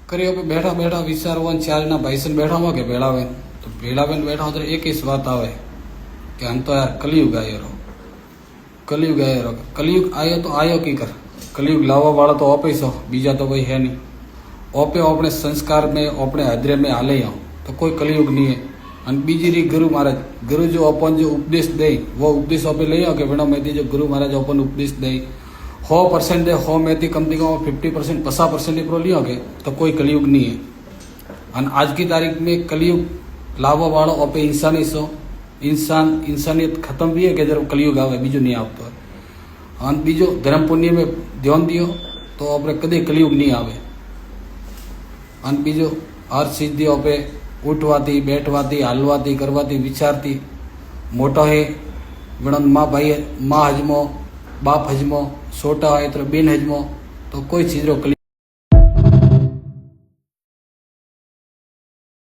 કર્યો पे बैठा बैठा विचारवा चार ना भाई सन बैठा हुआ के भेड़ावेन तो भेड़ावेन बैठा हो तो एक ही बात आवे कि हम तो यार कलयुग आयो रो कलयुग आयो तो आयो की कर कलयुग लावा वाला तो ओपे सो बीजा तो कोई है नहीं ओपे अपने संस्कार में अपने हदरे में हाले आओ तो कोई कलयुग नहीं है और बीजी री गुरु महाराज गुरु जो अपन जो उपदेश दे वो उपदेश ओपे ले आओ के बिना में जो गुरु महाराज अपन उपदेश दे 100% दे 100 में कम से कम 50% 50% प्रो लियो के तो कोई कलयुग नहीं है और आज की तारीख में कलयुग लावा वाला ओपे इंसानी सो इंसानियत खत्म भी है कि जब कलयुग आवे बीजो नहीं आवतो और बीजो धर्म पुण्य में ध्यान दियो तो अपने कदे कलयुग नहीं आवे और बीजो हर चीज दियो पे उठवाती बैठवाती हालवाती करवाती विचारती मोटा है गणन माँ भाई माँ हजमो बाप हजमो छोटा है तो बेन हजमो तो कोई चीज रो कलयुग